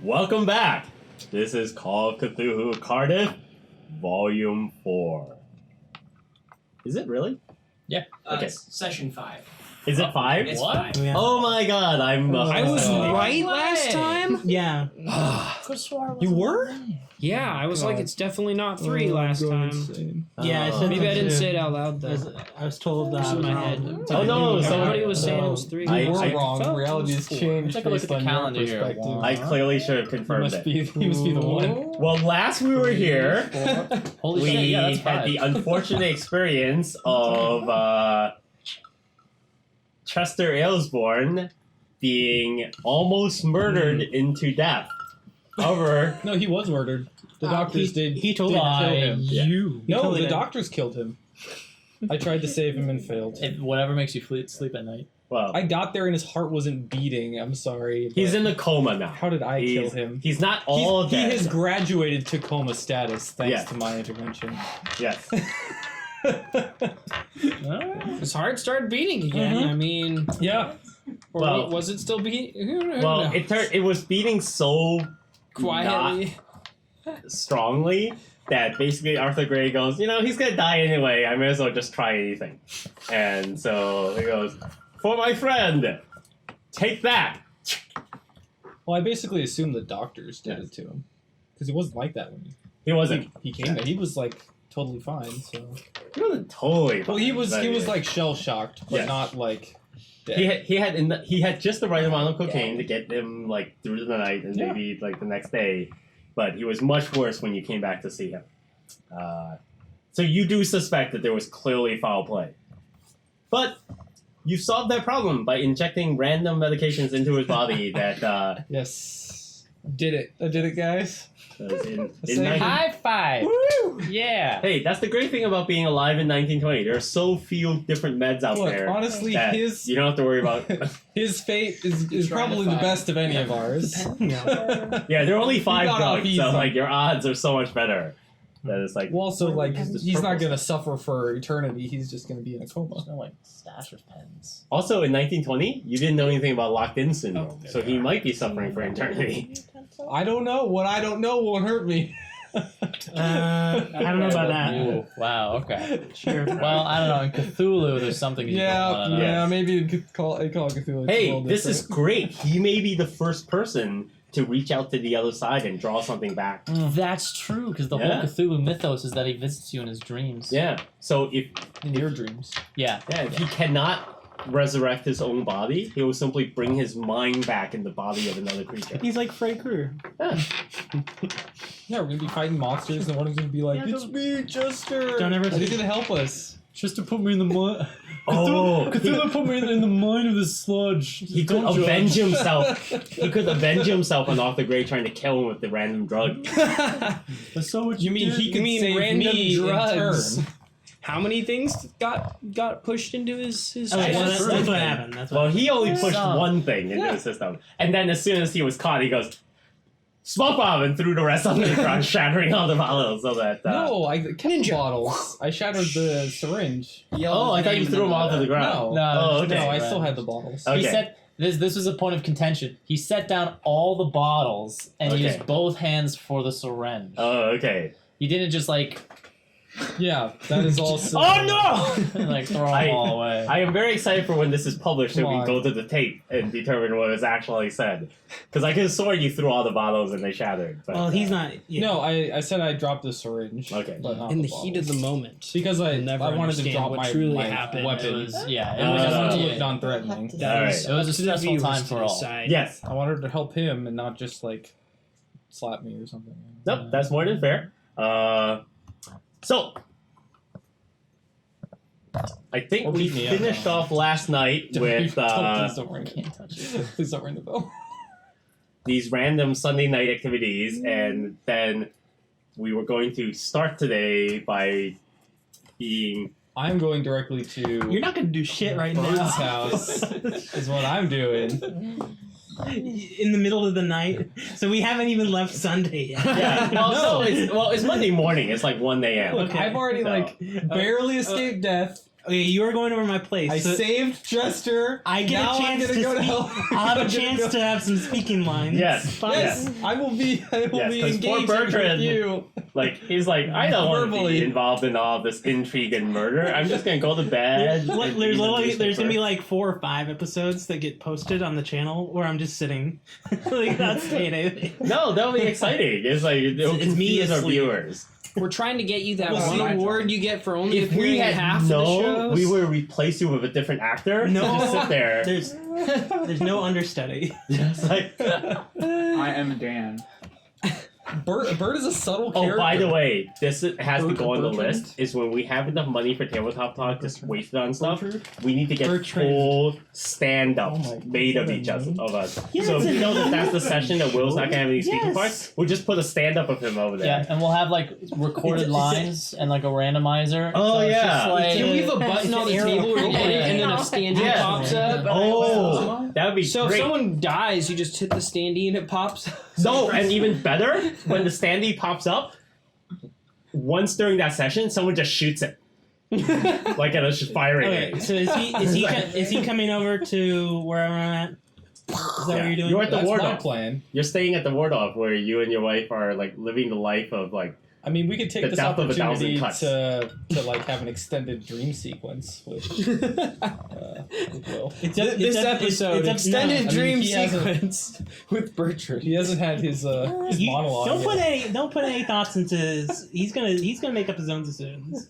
Welcome back. This is Call of Cthulhu Cardiff, Volume 4. Is it really? Yeah. Okay. Session 5. Is it 5? It's What? 5. Yeah. Oh my god, I'm... I was right Way. last time? Yeah. You were? Yeah, I was like, it's definitely not 3 last time. Yeah, I said Maybe I didn't too. say it out loud though. I was told that It's I in was my wrong. head. Oh no, Everybody was saying it was 3. I- You were I- wrong. Reality has changed. Take a look based at the on your calendar here. perspective. I clearly should have He confirmed must it. be the one. Well, last we were here, Holy we shit, yeah, that's had 5. the unfortunate experience of Chester Alesborn being almost murdered into death. However, No, he was murdered. The doctors did. He totally did By kill him. you. No, totally the did. doctors killed him. I tried to save him and failed. Whatever makes you sleep at night. well, I got there and his heart wasn't beating. I'm sorry. he's but in a coma now. How did I kill him? He's not all He dead. has graduated to coma status thanks Yeah. to my intervention. Yes. His heart started beating again. Mhm. I mean, Yeah. or Well- was it still beating? Who Well, knows? it was beating so Quietly. strongly that basically Arthur Gray goes, he's gonna die anyway. I may as well just try anything. And so he goes, for my friend, take that. Well, I basically assumed the doctors did it to him because he wasn't like that when He wasn't. he came there. He was like totally fine. So He wasn't totally. well, he fine, was but like shell shocked, but Yes. not like dead. He had just the right amount of cocaine to get him like through the night and Yeah. maybe like the next day, but he was much worse when you came back to see him. So you do suspect that there was clearly foul play, but you solved that problem by injecting random medications into his body that Yes, did it. I did it, guys. was in Same 19 High five! Woo! Yeah. Hey, that's the great thing about being alive in 1920. There are so few different meds out Look, there honestly, that his you don't have to worry about. fate is Trying to probably the find- best of any of ours. Yeah. Yeah, there are only 5 got off drugs, so easy. like your odds are so much better. That it's like Well, also, like, This he's not purple gonna suffer for eternity. He's just gonna be in a coma. No, like Stasher's pens. Also, in 1920, you didn't know anything about locked-in syndrome, Oh, so he might be suffering for eternity. I don't know. What I don't know won't hurt me. I don't know about that. Ooh, wow, okay. Sure. Well, I don't know. In Cthulhu, there's something you don't want to know. Yeah. Maybe you could call Cthulhu. It's a Hey, little this is different. great. He may be the first person to reach out to the other side and draw something back. That's true, because the Yeah. whole Cthulhu mythos is that he visits you in his dreams. Yeah. So if in your dreams. Yeah. if he cannot resurrect his own body, he will simply bring his mind back in the body of another creature. He's like Freddy Krueger. Yeah. Yeah, we're gonna be fighting monsters, and one of them's gonna be like, Yeah, "It's me, Chester." Don't ever And he's say- gonna help us. Just to put me in the mud. Oh, Cthulhu put me in the mind of this sludge. he could avenge himself. He could avenge himself on Arthur Gray trying to kill him with the random drug. That's so what You mean he You could mean save random me drugs? in turn? How many things got pushed into his Oh, well, chest? that's what happened. That's what Well, he only pushed Some. one thing into the system, and then as soon as he was caught, he goes, "Smoke bomb!" and threw the rest on the ground, shattering all the bottles so that. No, I kept the bottles. I shattered the syringe. Oh, I thought you threw them all to the ground. No, Oh, okay. no, I still had the bottles. Okay. He said this was a point of contention. He set down all the bottles and Okay. used both hands for the syringe. Oh, okay. He didn't just like Yeah, that is all. Oh like throw them all away. I am very excited for when this is published and Come we on. go to the tape and determine what was actually said. Because I could have sworn you threw all the bottles and they shattered. But, Well, he's not. Yeah. No, I said I dropped the syringe. Okay. but not In the bottles. heat of the moment. Because I You'll never wanted to understand drop what my, truly my happened. weapon. It was yeah. It Uh, I was wanted to yeah. look non-threatening. All right. It was a stressful viewers time to for all. decide. Yes. I wanted to help him and not just like slap me or something. Nope, that's more than fair. So, I think Or we beat me up. finished off last night with please don't ring Can't it. touch it. Please don't ring the bell. these random Sunday night activities, and then we were going to start today by being. I'm going directly to You're not gonna do shit right Bird's now. house. Is what I'm doing. In the middle of the night, so we haven't even left Sunday yet. Yeah, well, it's Monday morning. It's like 1 a.m. Look, Okay. I've already So- like barely escaped death. Okay, you are going over my place. I so saved Chester. I get Now a chance I'm to gonna go to speak. hell. I'll have I'm a gonna chance go- to have some speaking lines. Yes, Fine. Yes, I will be. I will Yes, be 'cause poor engaged Bertrand- with you. Like, he's like, I don't want to Verbally. be involved in all this intrigue and murder. I'm just going to go to bed. There's and read the literally there's gonna be newspaper." like 4 or 5 episodes that get posted on the channel where I'm just sitting, like not saying anything. No, that'll be exciting. It's like, it'll It's me confuse our asleep. viewers. We're trying to get you that Well, one see, award you get for only If we appearing in had half of the known, shows. we would replace you with a different actor. No. Just sit there. There's no understudy. Just like, I am Dan. Bert is a subtle oh, character. by the way, this has to go on the Bertrand? list. Is when we have enough money for tabletop talk, just waste it on stuff. We need to get Bertrand. full stand-ups Oh my made of God. each of us. Yes. So if you know that that's the session that Will's not gonna have any speaking Yes. parts, we'll just put a stand-up of him over there. Yeah, and we'll have like recorded It's a- lines and like a randomizer. Oh, so it's yeah. just, like, Can we have a button on the table where you hit it and then a standee Yeah. pops up? Oh, that would be So great. if someone dies, you just hit the standee and it pops. No, and even better, when the standee pops up, once during that session, someone just shoots it. Like at a firing Okay, range. so is he coming over to where I'm at? Is that what you're doing? You're at the That's my Wardolph. plan. You're staying at the Wardolph where you and your wife are like living the life of like I mean, we could take The this death of a opportunity thousand to like have an extended dream sequence with Will. It's This episode, extended I mean, dream he hasn't- sequence with Bertrand. He hasn't had his monologue. Don't put any thoughts into his. He's gonna make up his own decisions.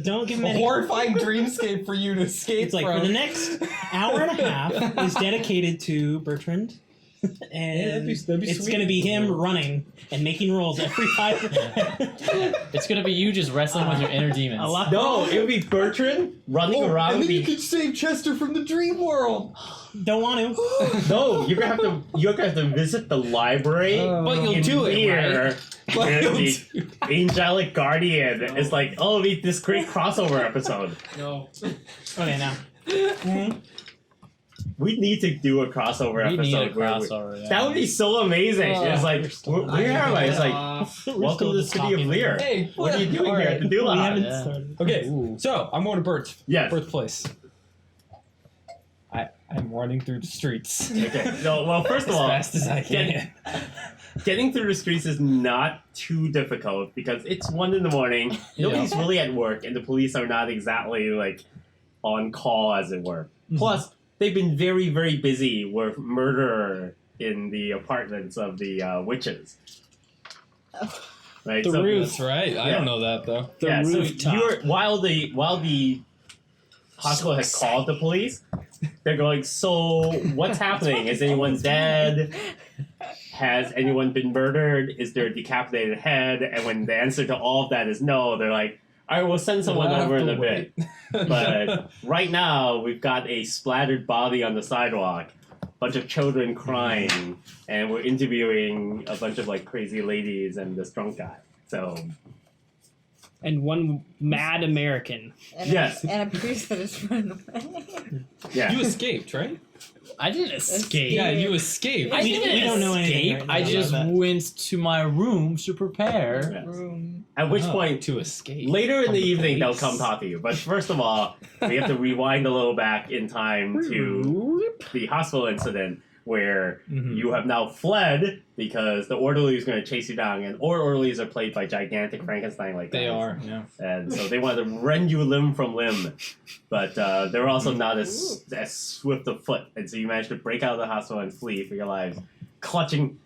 Don't give him A any. horrifying dreamscape for you to escape It's like from. for the next hour and a half is dedicated to Bertrand. And that'd be it's sweet. gonna be him running and making rolls every 5 It's gonna be you just wrestling with your inner demons. A lot. no, it would be Bertrand running around. and then you the- could save Chester from the dream world. Don't want to. No, you're gonna have to visit the library. But you'll in do it, here, But where you'll the angelic guardian is like, oh, it'll be this great crossover episode. No. Okay, now. We need to do a crossover We need a episode. where we- crossover. Yeah. That would be so amazing. It's like, where am I? It's like, welcome to the just city of talking. Lear. Hey, What are you doing here at the We Dula? haven't Yeah. started. Okay, Ooh. so I'm going to Bert's Yes. birthplace. I'm running through the streets Okay. No, well, first of as all, fast as I can. getting through the streets is not too difficult because it's 1 in the morning. Nobody's really at work, and the police are not exactly like on call, as it were. Plus, they've been very, very busy with murder in the apartments of the witches. Right. The so, roof. That's right. I Yeah. don't know that though. The Yeah. So rooftop. you're while the hospital has called the police, they're going. So what's happening? Is anyone dead? Has anyone been murdered? Is there a decapitated head? And when the answer to all of that is no, they're like, all right, we'll send someone We'll have over in to a bit. But right now, we've got a splattered body on the sidewalk, a bunch of children crying, and we're interviewing a bunch of like crazy ladies and this drunk guy. So And one mad American. And Yes. and a priest that is run away. yeah, You escaped, right? I didn't escape. Yeah, you escaped. I We- didn't we don't know anything escape. right now I just about that. went to my room to prepare. Yes. Room. At which Oh, point, to escape. later in from the the evening, they'll police. come talk to you. But first of all, we have to rewind a little back in time to the hospital incident where Mhm. you have now fled because the orderly is going to chase you down, and orderlies are played by gigantic Frankenstein like They guys. are. Yeah. And so they want to rend you limb from limb, but they're also not as swift of foot, and so you manage to break out of the hospital and flee for your lives, clutching.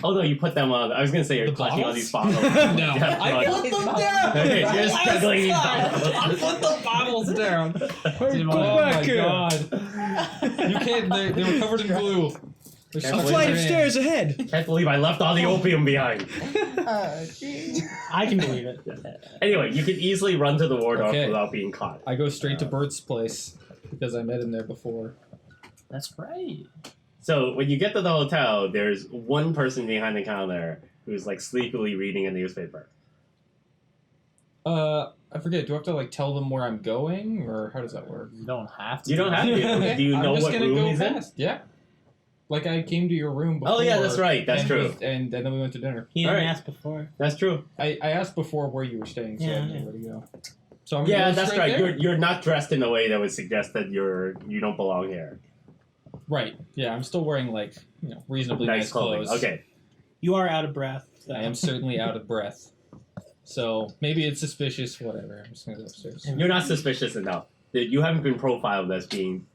Oh no, you put them on. I was gonna say you're The clutching on bottles? these bottles. No, Yeah, I but- put them down. Okay, you're Last struggling these time. bottles. I put the bottles down. Come Oh back my here. god! You can't. They were covered in glue. They're Can't stuck believe Flight in of your stairs ahead. Can't believe I left all the opium behind. Oh, geez. I can believe it. Anyway, you can easily run to the Wardorf Okay. without being caught. I go straight to Bert's place because I met him there before. That's right. So when you get to the hotel, there's one person behind the counter who's like sleepily reading a newspaper. I forget. Do I have to like tell them where I'm going, or how does that work? You don't have to. You don't have to. Okay, Do you I'm know just what gonna room go he's in? fast. Yeah. Like I came to your room before. Oh yeah, that's right. That's and true. And then we went to dinner. He didn't Alright. ask before. That's true. I asked before where you were staying, so Yeah, I knew yeah. where to go. So I'm gonna Yeah, go that's straight right. there? You're not dressed in a way that would suggest that you don't belong here. Right. Yeah, I'm still wearing reasonably nice clothing. clothes. Okay. You are out of breath. I am certainly out of breath. So maybe it's suspicious, whatever. I'm just gonna go upstairs. You're not suspicious enough. You haven't been profiled as being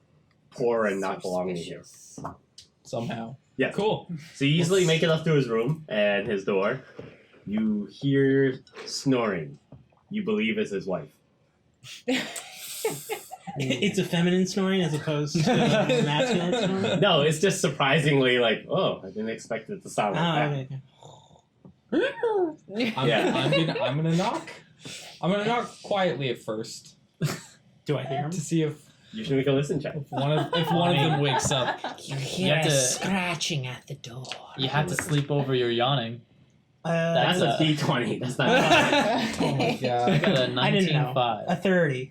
poor and not belonging here. Somehow. Yeah. Cool. So you easily make it up to his room and his door. You hear snoring. You believe it's his wife. It's a feminine snoring as opposed to a masculine snoring. No, it's just surprisingly like, oh, I didn't expect it to sound like that. Okay. I'm gonna knock. I'm gonna knock quietly at first Do I hear him? to see if You should make a listen check. one of them wakes up. You hear hear to- scratching at the door. You have to sleep over your yawning. That's a a- D20. That's not. Oh my I god. got a I didn't know. 19.5. A 25.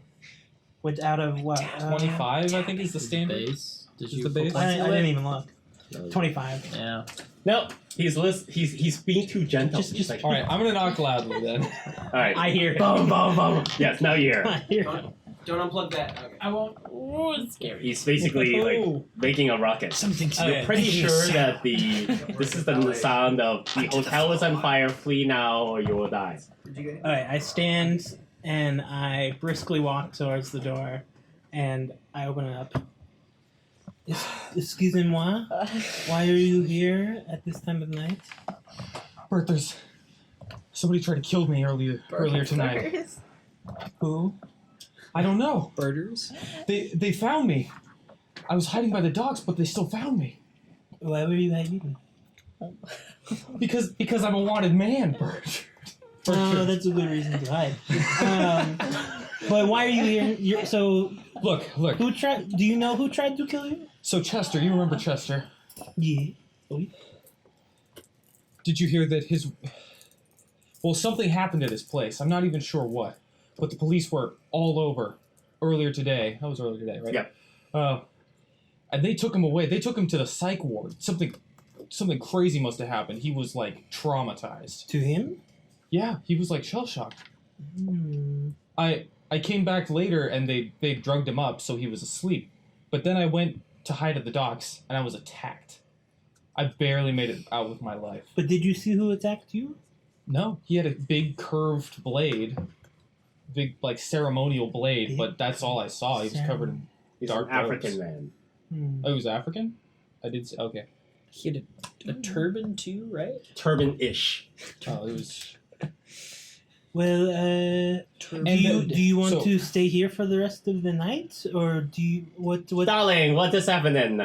Which out of what? 25, I think, is the standard. Base. Did Is you the base? put I pencil didn't in? even look. 25. Yeah. No, he's being too gentle. Just- He's like, All right, I'm gonna knock loudly then. all right. I hear him. Boom, boom, boom. Yes, now you hear. I hear him. Don't unplug that. Okay. I won't. Oh, it's scary. He's basically like Ooh. making a rucket. Something's You're pretty sure that this is the sound of the hotel is on fire. Flee now, or you will die. Did you get All right, I stand and I briskly walk towards the door, and I open it up. Excusez-moi, why are you here at this time of night? Bert, there's somebody tried to kill me earlier tonight. Who? I don't know. Birders. They found me. I was hiding by the docks, but they still found me. Why were you hiding? Because I'm a wanted man, Bert. Oh, that's a good reason to hide. But why are you here? So, Look. who tried? Do you know who tried to kill you? So Chester, you remember Chester? Yeah. Did you hear that something happened at his place. I'm not even sure what. But the police were all over earlier today. That was earlier today, right? Yeah. And they took him away. They took him to the psych ward. Something crazy must have happened. He was like traumatized. To him? Yeah, he was like shell shocked. Hmm. I came back later and they drugged him up so he was asleep. But then I went to hide at the docks and I was attacked. I barely made it out with my life. But did you see who attacked you? No, he had a big curved blade. Big like ceremonial blade, but that's all I saw. He was covered in He's dark an African robes. man. Hmm. Oh, he was African? I did see, okay. He had a turban too, right? Turban-ish. Oh, it was Well, Turban. do you want so- to stay here for the rest of the night, or do you what? Darling, what is happening?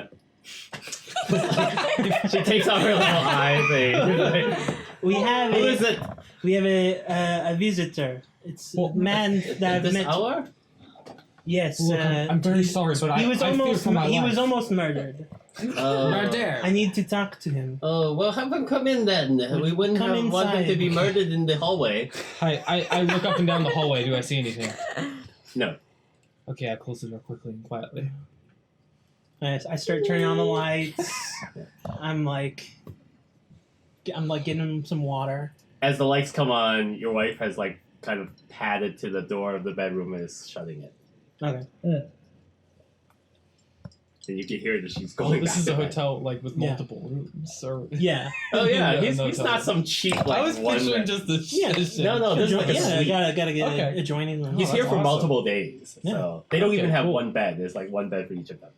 She takes off her little eye thing. We have Who is it? We have a visitor. It's Well, a man that I've This met. hour? Yes, Look, I'm very sorry, but he was I fear almost for my he life. was almost murdered. I need to talk to him. Oh, well, have him come in then. We wouldn't Come have want him to inside. be murdered in the hallway. I look up and down the hallway. Do I see anything? No. Okay, I close the door quickly and quietly. I start turning on the lights. I'm like getting him some water. As the lights come on, your wife has like kind of padded to the door of the bedroom and is shutting it. Okay. And you can hear that she's Oh, going this back is to a bed. hotel like with Yeah. multiple rooms. Or... Yeah. Oh yeah, Yeah, he's no not telling. some cheap like I was one. picturing just the Yeah. No, this is like a I suite. gotta get Okay. adjoining room. He's Oh, here that's for awesome. multiple days, Yeah. so they don't Okay, even have cool. one bed. There's like one bed for each of them.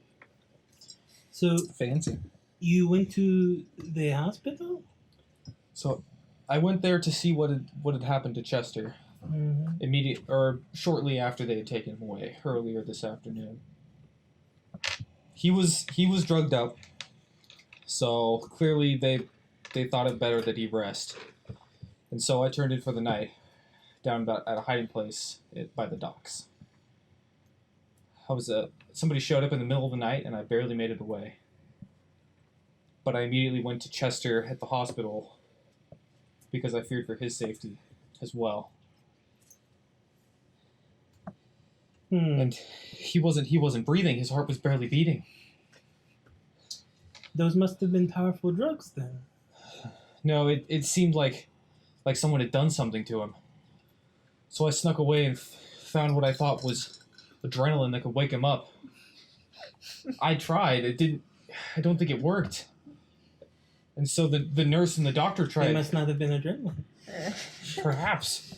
So Fancy. you went to the hospital? So, I went there to see what had happened to Chester. Mm-hmm. Shortly after they had taken him away, earlier this afternoon. He was drugged up, so clearly they thought it better that he rest, and so I turned in for the night, down at a hiding place by the docks. Somebody showed up in the middle of the night, and I barely made it away. But I immediately went to Chester at the hospital because I feared for his safety as well. And he wasn't breathing. His heart was barely beating. Those must have been powerful drugs then. No, it seemed like someone had done something to him. So I snuck away and found what I thought was adrenaline that could wake him up. I tried. It didn't. I don't think it worked. And so the nurse and the doctor It tried. must not have been adrenaline. Perhaps.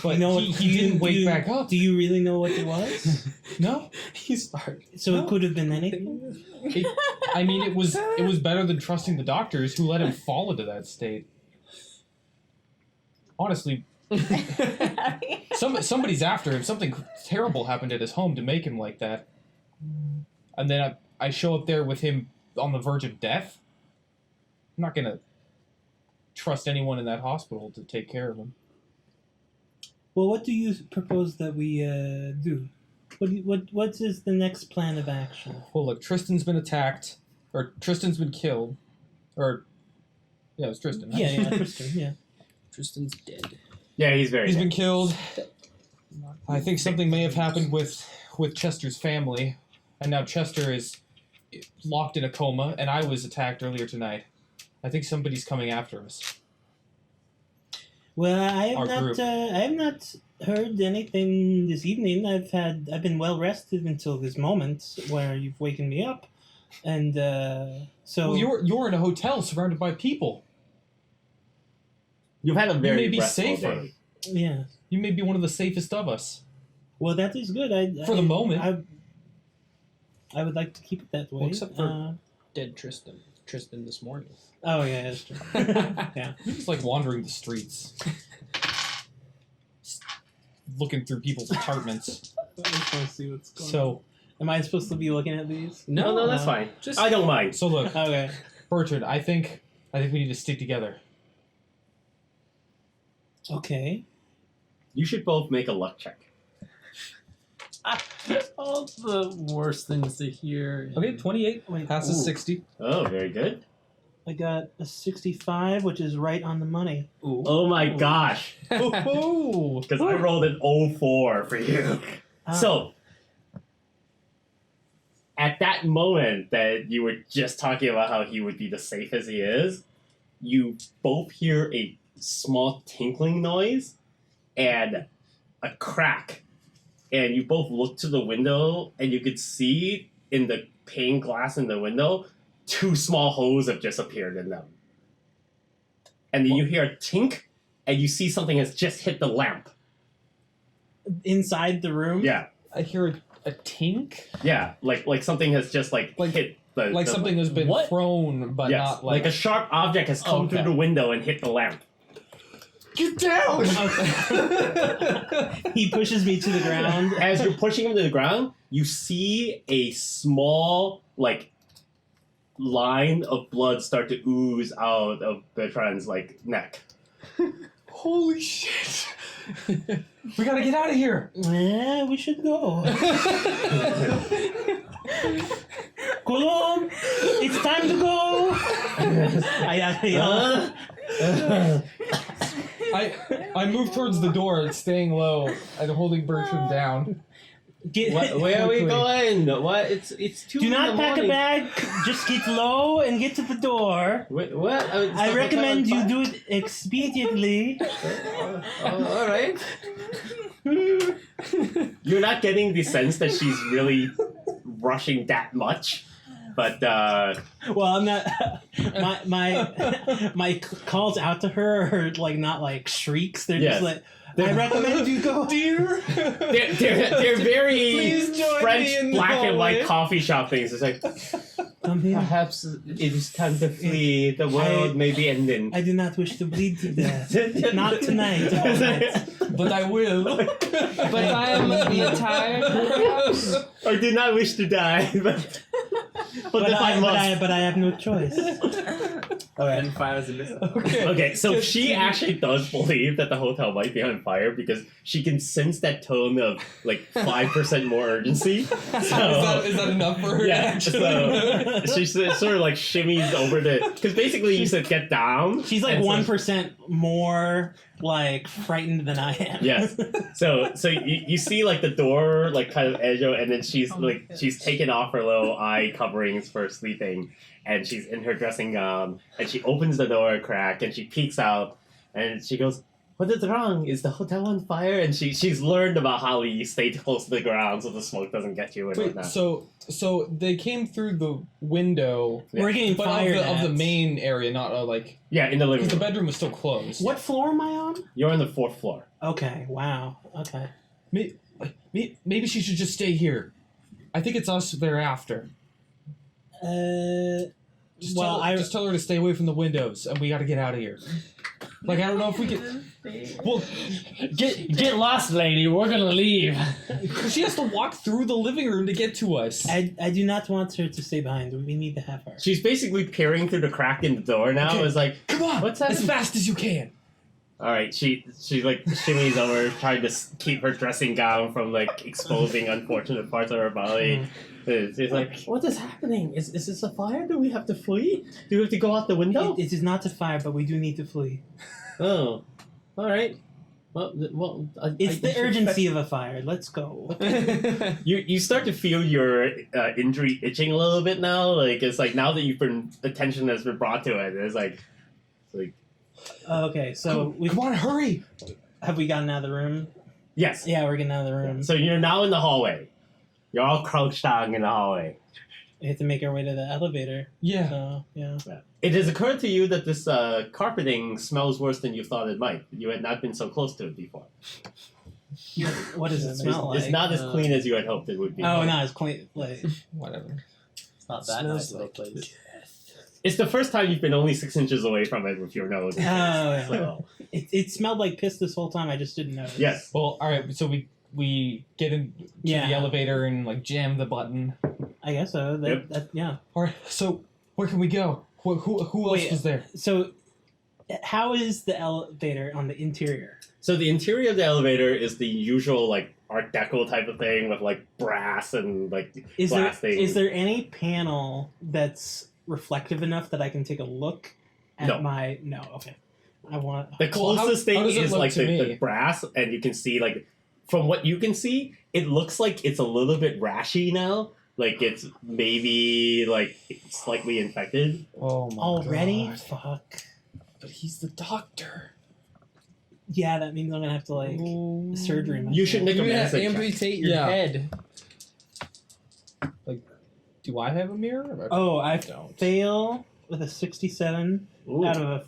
But You know he what- didn't wake back up. Do you really know what it was? No. He's started. So it could have been anything. I mean, it was better than trusting the doctors who let him fall into that state. Honestly, somebody's after him. Something terrible happened at his home to make him like that. And then I show up there with him on the verge of death. I'm not gonna trust anyone in that hospital to take care of him. Well, what do you propose that we do? What is the next plan of action? Well, look, Tristan's been attacked, or Tristan's been killed, or yeah, it was Tristan. Right? Yeah, Tristan, yeah. Tristan's dead. Yeah, he's very. He's been dead. killed. I think something may have happened with Chester's family, and now Chester is locked in a coma, and I was attacked earlier tonight. I think somebody's coming after us. Well, Our group. I have not heard anything this evening. I've been well rested until this moment where you've waken me up, and so Well, you're in a hotel surrounded by people. You've had a very may be restful safer. day. yeah. You may be one of the safest of us. Well, that is good. For the moment. I would like to keep it that way. Well, except for- Dead Tristan. Tristan this morning. Oh yeah, that's true. Yeah. It's like wandering the streets, looking through people's apartments. I just want to see what's going on. So, Am I supposed to be looking at these? No, that's fine. Just I don't mind. so look, Okay. Bertrand, I think we need to stick together. Okay. You should both make a luck check. all the worst things to hear. Okay, 28 Wait, passes Ooh. 60. Oh, very good. I got a 65, which is right on the money. Ooh. Oh my gosh. Oh, Because I rolled an 04 for you. So, at that moment that you were just talking about how he would be the safest he is, you both hear a small tinkling noise and a crack. And you both look to the window and you could see in the pane glass in the window, 2 small holes have just appeared in them. And then you hear a tink and you see something has just hit the lamp. Inside the room? Yeah. I hear a tink, Yeah, like something has just like hit the like the, something has been What? thrown, but yes, not like a sharp object has come Okay. through the window and hit the lamp. Get down! He pushes me to the ground. As you're pushing him to the ground, you see a small like line of blood start to ooze out of Bertrand's like neck. Holy shit! We gotta get out of here. Yeah, we should go. Colom, it's time to go. I move towards the door, staying low and holding Bertrand down. Where are we going? What? It's 2 Do in not the pack a morning. bag. Just get low and get to the door. What? I recommend you do it expediently. All right. You're not getting the sense that she's really rushing that much, but Well, I'm not. My calls out to her are like not like shrieks. They're Yes. just like, I recommend you go. Dear, they're very Please join French me in the black and white hallway. coffee shop things. It's like Come here. perhaps it is time to flee. The world may be ending. I do not wish to bleed to death. Not tonight. all right. but I will. But I am a bit tired, perhaps. I do not wish to die, but But if I must. I have no choice. And fires a missile. Okay. Okay, so she actually does believe that the hotel might be on fire because she can sense that tone of like 5% more urgency. So Is that enough for her? yeah, so she sort of like shimmies over to because basically you said get down. She's like and so- 1% more like frightened than I am. Yes. So you see like the door like kind of edge out, and then she's she's taken off her little eye coverings for sleeping, and she's in her dressing gown, and she opens the door a crack and she peeks out, and she goes, what is wrong? Is the hotel on fire? And she's learned about how you stay close to the ground so the smoke doesn't get you and Wait, whatnot. so they came through the window, Yeah. We're getting but fired of the at. main area, not Yeah, in the living because the room. bedroom was still closed. What floor am I on? You're on the 4th floor. Okay. Wow. Okay. Maybe she should just stay here. I think it's us thereafter. Just tell her to stay away from the windows, and we got to get out of here. Like, I don't know if we can. Well, Get lost, lady. We're gonna leave. she has to walk through the living room to get to us. I do not want her to stay behind. We need to have her. She's basically peering through the crack in the door now. Okay. It's like, Come on, what's as happening? fast as you can. All right, she like shimmies over, trying to keep her dressing gown from like exposing unfortunate parts of her body. She's like, "What is happening? Is this a fire? Do we have to flee? Do we have to go out the window?" It is not a fire, but we do need to flee. Oh, all right. Well, It's the urgency of a fire. Let's go. You start to feel your injury itching a little bit now. Like it's like now that attention has been brought to it. It's like Okay, so Come on, hurry! have we gotten out of the room? yes. Yeah, we're getting out of the room. So you're now in the hallway. You're all crouched down in the hallway. We have to make our way to the elevator. Yeah. So yeah. It has occurred to you that this carpeting smells worse than you thought it might. You had not been so close to it before. What does it smell like? It's not as clean as you had hoped it would be. Oh, not as clean. Like Whatever. It's not that Smells nice of a like place. It's the first time you've been only 6 inches away from it with your nose. yeah. So, it smelled like piss this whole time. I just didn't notice. yes. Well, all right. So we get into Yeah. the elevator and like jam the button. I guess so. Yep. Yeah. All right. So where can we go? Who else Wait. was there? So, how is the elevator on the interior? So the interior of the elevator is the usual like Art Deco type of thing with like brass and like glass things. Is there any panel that's reflective enough that I can take a look at No. my? No. Okay. I want. The Well, closest how thing does it is look like to the me? brass, and you can see like from what you can see, it looks like it's a little bit rashy now. Like it's maybe like slightly infected. Oh my Already? God. Fuck. But he's the doctor. Yeah, that means I'm gonna have to like surgery. You should make a You're gonna medicine check. amputate your Yeah. head. Do I have a mirror? Oh, I don't. fail with a 67 Ooh. out of a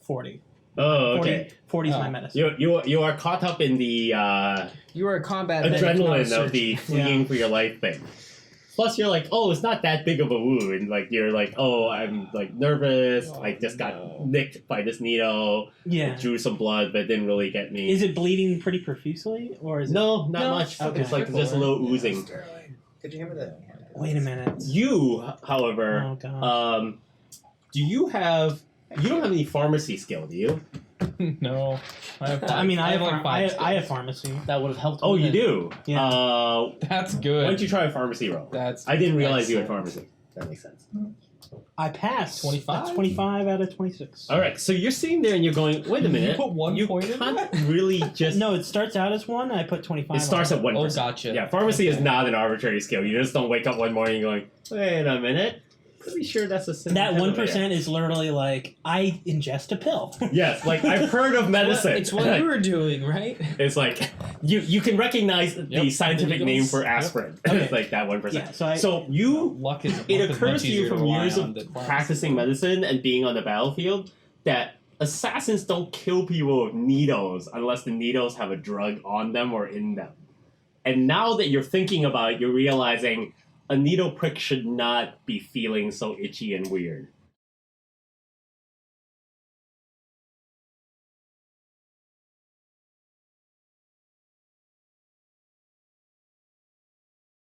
40. Oh, okay. 40 is Oh. my medicine. You are caught up in the You are a combat medic, not a adrenaline of surgeon. the fleeing for your life thing. Plus, you're like, oh, it's not that big of a wound. Like you're like, oh, I'm like nervous. Oh, I just got no. nicked by this needle. Yeah. It drew some blood, but it didn't really get me. Is it bleeding pretty profusely, or is No, not No. much. Okay. It's like just a little oozing. Could you hand me that? it? Wait a minute. You, however, Oh god. do you have? You don't have any pharmacy skill, do you? No. I have I mean, I have, like five I have skills. pharmacy. That would have helped. Oh, with you it. do. Yeah. That's Why good. don't you try a pharmacy roll? That's I didn't realize you had excellent. pharmacy. That makes sense. I passed. 25? That's 25 out of 26. All right, so you're sitting there and you're going, wait a minute. You put 1 You point in can't that? really just. No, it starts out as 1. I put 25. It starts on at 1%. Oh, gotcha. Yeah, pharmacy is Okay. not an arbitrary skill. You just don't wake up one morning going, wait a minute. Pretty sure that's a simple That elevator." 1% is literally like, I ingest a pill. Yes, like I've heard of medicine. It's what you were doing, right? It's like you can recognize the Yep. scientific Needles. name for Yep. aspirin. Okay. It's like that 1%. Yeah, so I. So you, Luck is. it luck is occurs much to you easier from rely years on of than pharmacy. practicing medicine and being on the battlefield that assassins don't kill people with needles unless the needles have a drug on them or in them. And now that you're thinking about it, you're realizing a needle prick should not be feeling so itchy and weird.